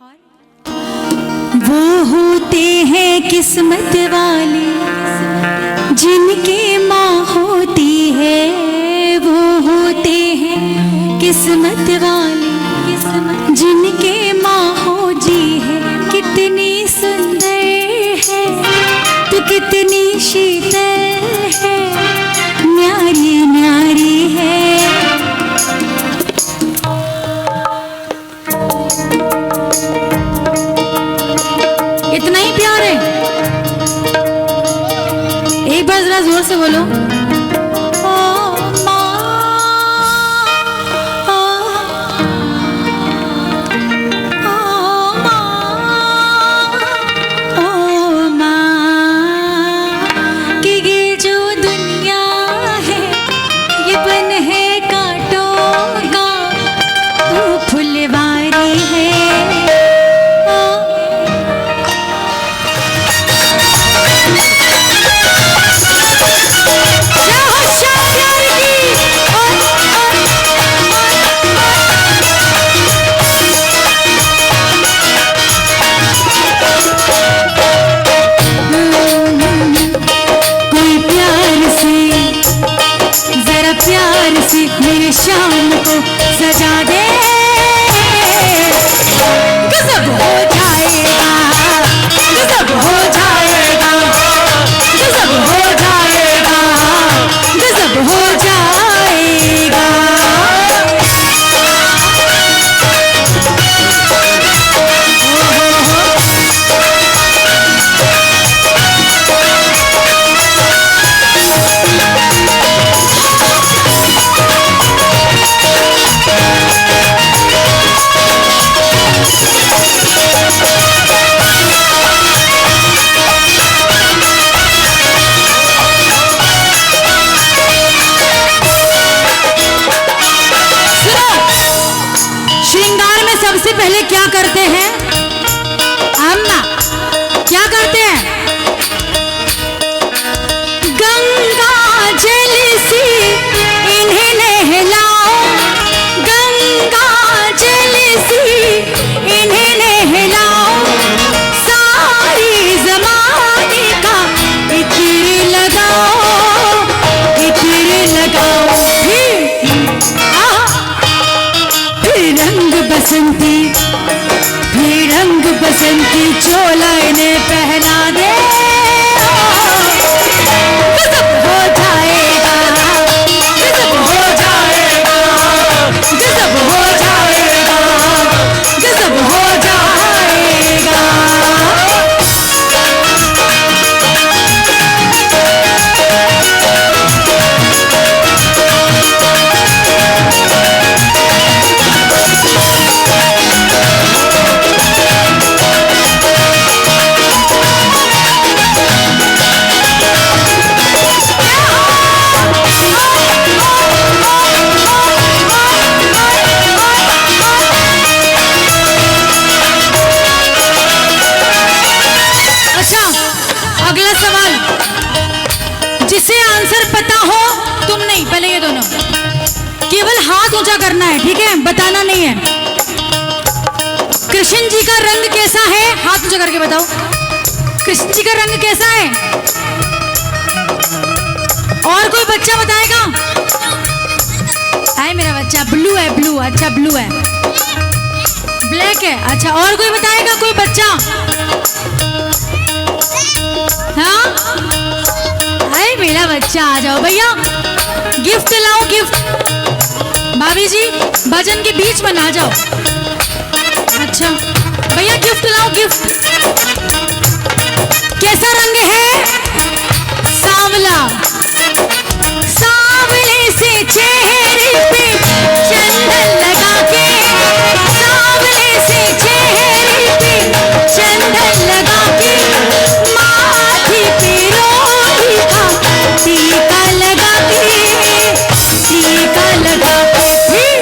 वो होते हैं किस्मत वाले जिनके माँ होती है, वो होते हैं किस्मत वाले जिनके माँ होती है। कितनी सुंदर है तू, कितनी शीतल है, न्यारी न्यारी है। इतना ही प्यार है। एक बार जरा जोर से बोलो। मेरे शाम को सजा दे, गजब हो जाएगा, गजब हो जाएगा, गजब हो जाएगा, गजब हो जाएगा। सबसे पहले क्या करते हैं अम्मा, क्या करते हैं? गंगा जल से इन्हें नहलाओ, गंगा जल से इन्हें नहलाओ, सारी जमाने का इत्र लगाओ, इत्र लगाओ। फिर रंग बसंती, फिर रंग बसंती चोला इन्हें पहना दे, गजब हो जाएगा, गजब हो जाएगा, गजब हो जाएगा, गजब हो जाएगा। जिसे आंसर पता हो, तुम नहीं, पहले ये दोनों केवल हाथ ऊंचा करना है, ठीक है? बताना नहीं है। कृष्ण जी का रंग कैसा है? हाथ ऊंचा करके बताओ। कृष्ण जी का रंग कैसा है? और कोई बच्चा बताएगा? है मेरा बच्चा, ब्लू है, ब्लू, अच्छा ब्लू है, ब्लैक है, अच्छा। और कोई बताएगा? कोई बच्चा? हाँ मेरा बच्चा, आ जाओ भैया, गिफ्ट लाओ, गिफ्ट। भाभी जी भजन के बीच में ना जाओ। अच्छा भैया गिफ्ट लाओ, गिफ्ट। कैसा रंग है? सांवला, सांवले से चेहरे पे चंदन लगा के, सांवले से चेहरे पे चंदन लगा के, माथे पे रोही का टीका लगा के, टीका लगा के, फिर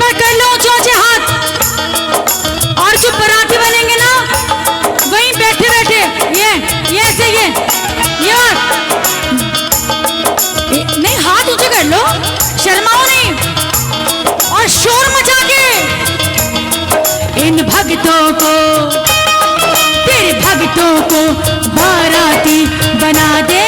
पर कर लो ऊंचे हाथ। और जो पराठे बनेंगे ना वहीं बैठे बैठे ये ऐसे ये नहीं, हाथ ऊंचे कर लो, शर्माओ नहीं। और शोर मचा के इन भक्तों को, तेरे भक्तों को बाराती बना दे।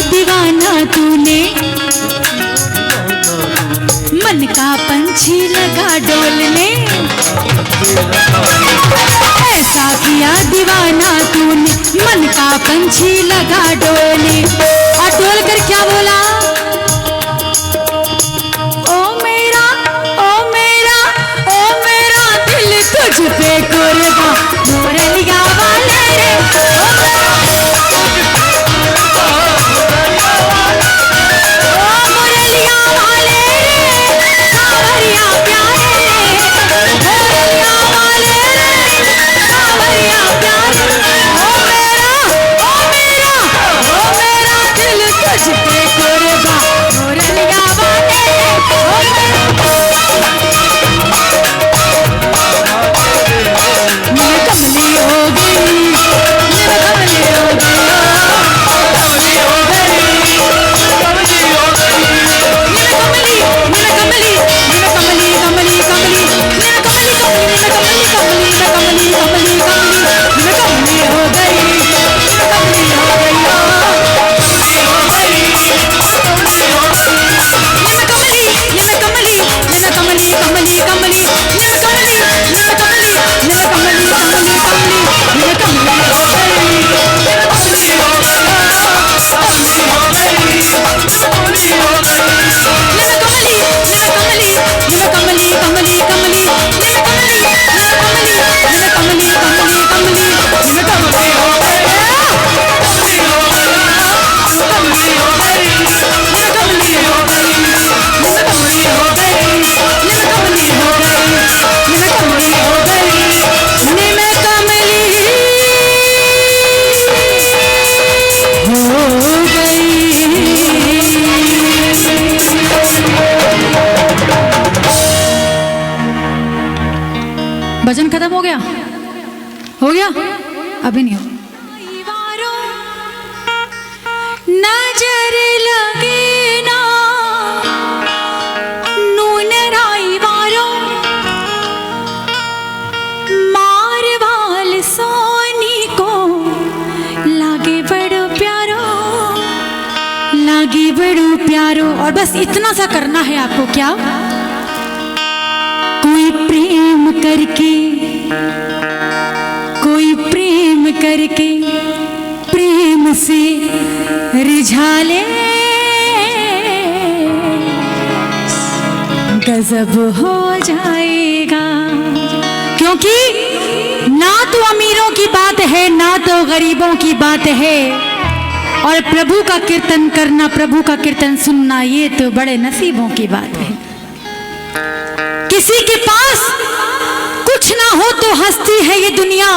दीवाना तूने मन का पंछी लगा डोलने, ऐसा किया दीवाना तूने मन का पंछी लगा डोलने। और डोल कर क्या बोला, ओ मेरा ओ मेरा ओ मेरा दिल तुझ पे कुर्बान, मोरलिया वाले रे भजन खत्म हो गया? हो गया? अभी नहीं हो। नजर लगे ना नून राई वारो मारवाल सोनी को लागे बड़ो प्यारो, लागे बड़ो प्यारो। और बस इतना सा करना है आपको। क्या? कोई प्रेम करके, कोई प्रेम करके प्रेम से रिझा ले, गजब हो जाएगा। क्योंकि ना तो अमीरों की बात है ना तो गरीबों की बात है, और प्रभु का कीर्तन करना, प्रभु का कीर्तन सुनना, ये तो बड़े नसीबों की बात है। किसी के पास कुछ ना हो तो हंसती है ये दुनिया,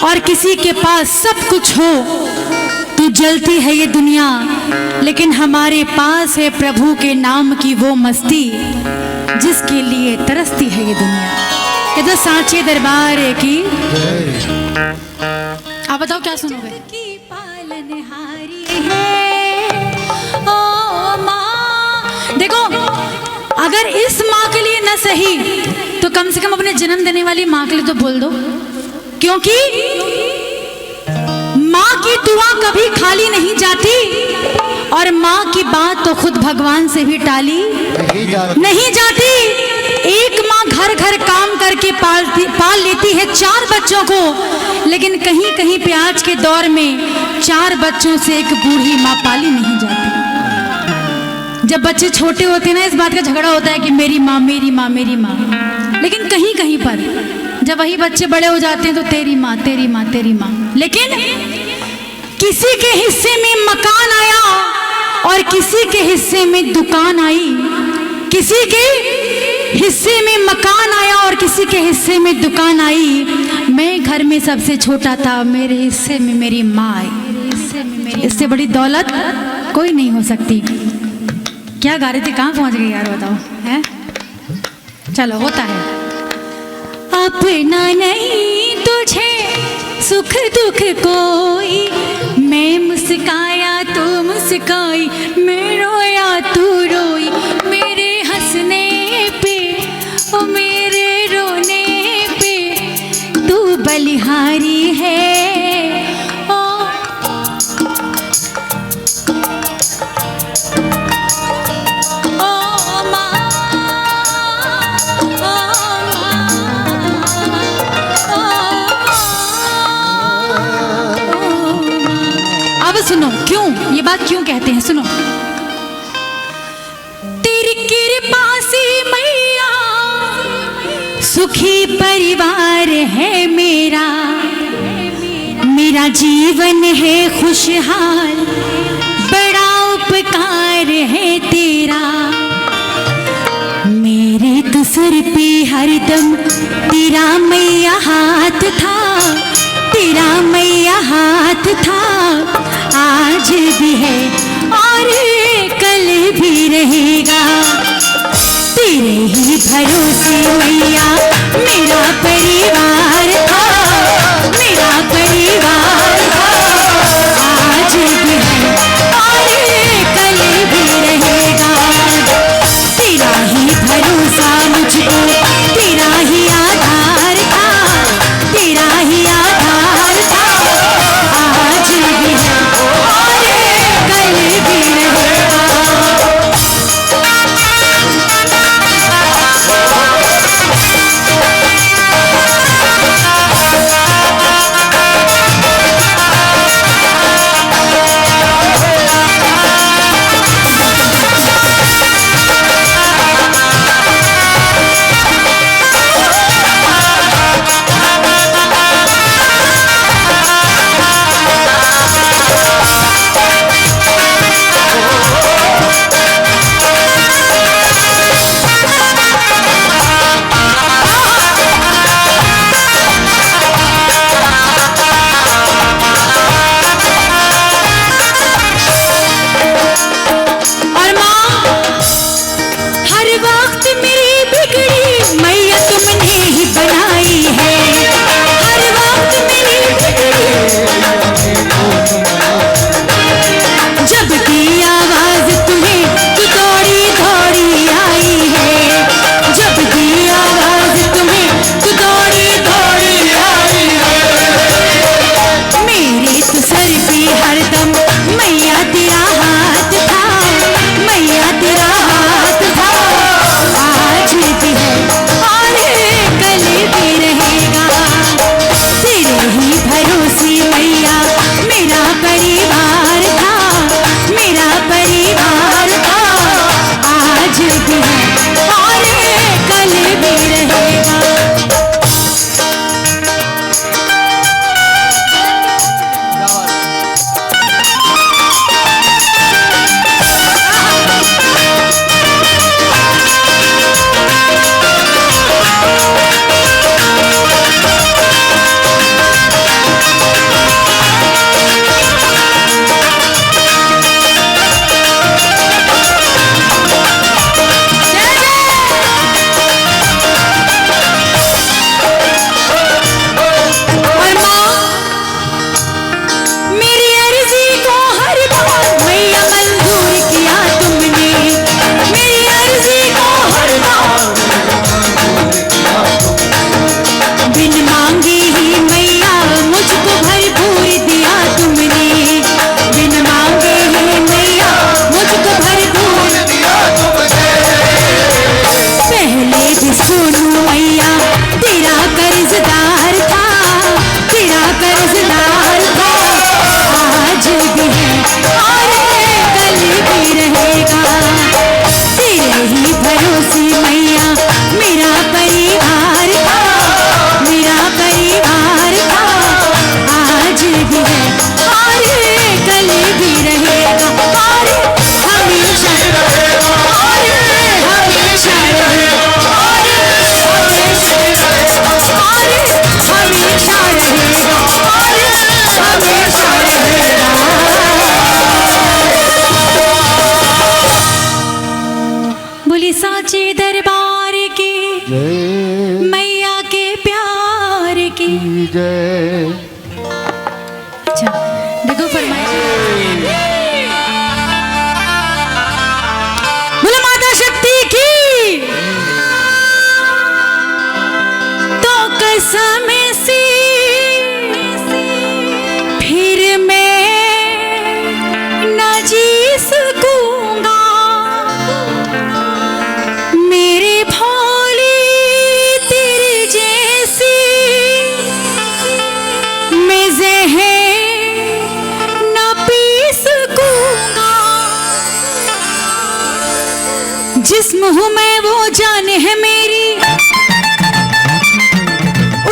और किसी के पास सब कुछ हो तो जलती है ये दुनिया। लेकिन हमारे पास है प्रभु के नाम की वो मस्ती जिसके लिए तरसती है ये दुनिया। ये तो सांचे दरबार की। आप बताओ क्या सुनोगे? की पालनहारी है ओ माँ। देखो, अगर इस माँ के लिए न सही तो कम से कम अपने जन्म देने वाली माँ के लिए तो बोल दो। क्योंकि माँ की दुआ कभी खाली नहीं जाती और माँ की बात तो खुद भगवान से भी टाली नहीं जाती। एक माँ घर घर काम करके पाल लेती है 4 बच्चों को, लेकिन कहीं कहीं पे आज के दौर में 4 बच्चों से एक बूढ़ी माँ पाली नहीं जाती। जब बच्चे छोटे होते हैं ना, इस बात का झगड़ा होता है कि मेरी माँ मेरी माँ मेरी माँ, लेकिन कहीं कहीं पर जब वही बच्चे बड़े हो जाते हैं तो तेरी माँ तेरी माँ तेरी माँ। लेकिन किसी के हिस्से में मकान आया और किसी के हिस्से में दुकान आई, किसी के हिस्से में मकान आया और किसी के हिस्से में दुकान आई। मैं घर में सबसे छोटा था, मेरे हिस्से में मेरी माँ आई। इससे बड़ी दौलत कोई नहीं हो सकती। क्या गा रहे थे, कहाँ पहुँच गए यार बताओ, है? चलो होता है। अपना नहीं तुझे सुख दुख कोई, मैं मुस्काया तू मुस्काई, मैं रोया तू रोई, मेरे हंसने पे ओ मेरे रोने पे तू बलिहारी है। ओ अब सुनो क्यों ये बात क्यों कहते हैं, सुनो। तेरी कृपा से मैया सुखी परिवार है मेरा, मेरा जीवन है खुशहाल, बड़ा उपकार है तेरा। मेरे तो सिर पे हरदम तेरा मैया हाथ था, तेरा मैया हाथ था, आज भी है और कल भी रहेगा। तेरे ही भरोसे मैया मेरा परिवार था, मेरा परिवार था, आज भी है और कल भी रहेगा। तेरा ही भरोसा मुझको, तेरा ही आधार था, तेरा ही आधार था, आज भी है और कल भी रहेगा। जय। अच्छा देखो फरमाइश। बोलो माता शक्ति की। तो कसम से फिर मैं न जी सकूंगा, मेरे भोले तेरे जैसी मैं जहर न पी सकूंगा। जिस्म हूँ मैं वो जान है मेरी,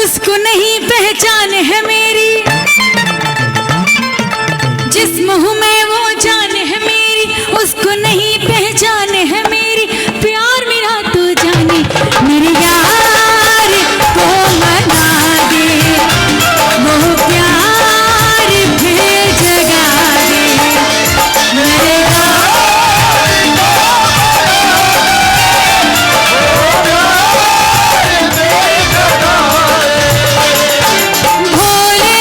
उसको नहीं पहचान है मेरी। जिस्म हूँ मैं वो जान है मेरी, उसको नहीं पहचान है मेरी। प्यार मेरा तो जाने मेरे यार को मना दे, वो प्यार फिर जगा दे मेरे भोले।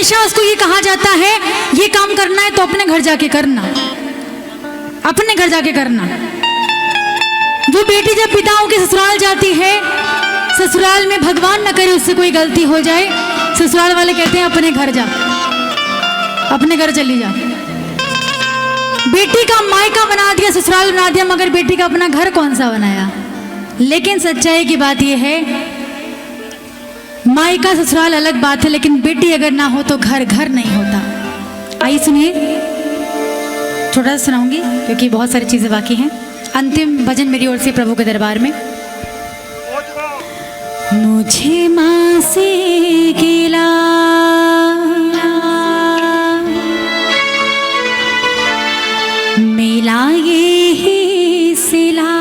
हमेशा उसको ये कहा जाता है ये काम करना है तो अपने घर जाके करना, अपने घर जाके करना। वो बेटी जब पिताओं के ससुराल जाती है, ससुराल में भगवान न करे उससे कोई गलती हो जाए, ससुराल वाले कहते हैं अपने घर जा, अपने घर चली जा। बेटी का मायका बना दिया, ससुराल बना दिया, मगर बेटी का अपना घर कौन सा बनाया। लेकिन सच्चाई की बात यह है, मायका ससुराल अलग बात है, लेकिन बेटी अगर ना हो तो घर घर नहीं होता। आइए सुनिए, थोड़ा सा सुनाऊंगी क्योंकि बहुत सारी चीजें बाकी हैं। अंतिम भजन मेरी ओर से प्रभु के दरबार में। मुझे माँ से गिला मिला ये ही सिला,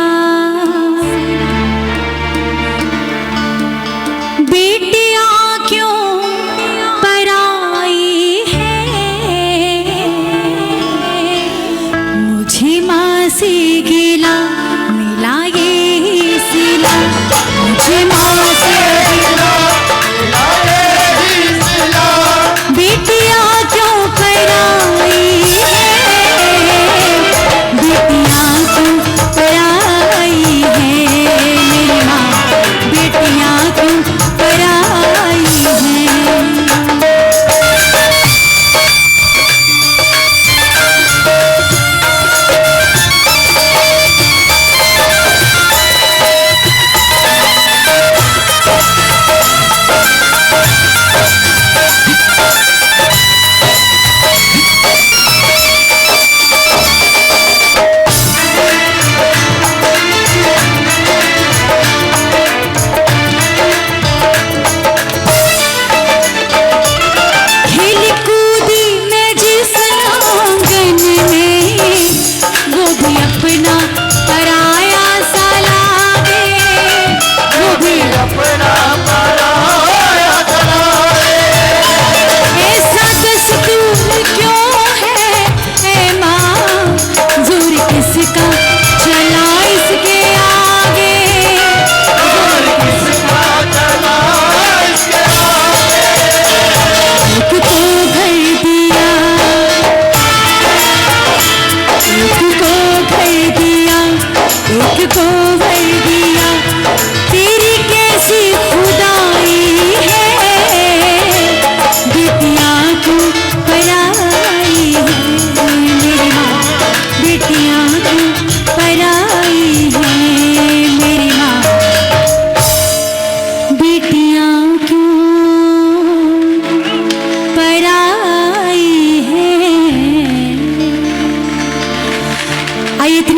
बेटियां क्यों पराई है, मुझे माँ से गिला मिला ये ही सिला, मुझे माँ से गिला मिला ये ही सिला, बेटियां क्यों पराई है, बेटियां क्यों पराई है, मेरी माँ बेटियां क्यों पराई है।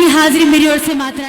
हाजिरी मेरी ओर से मात्रा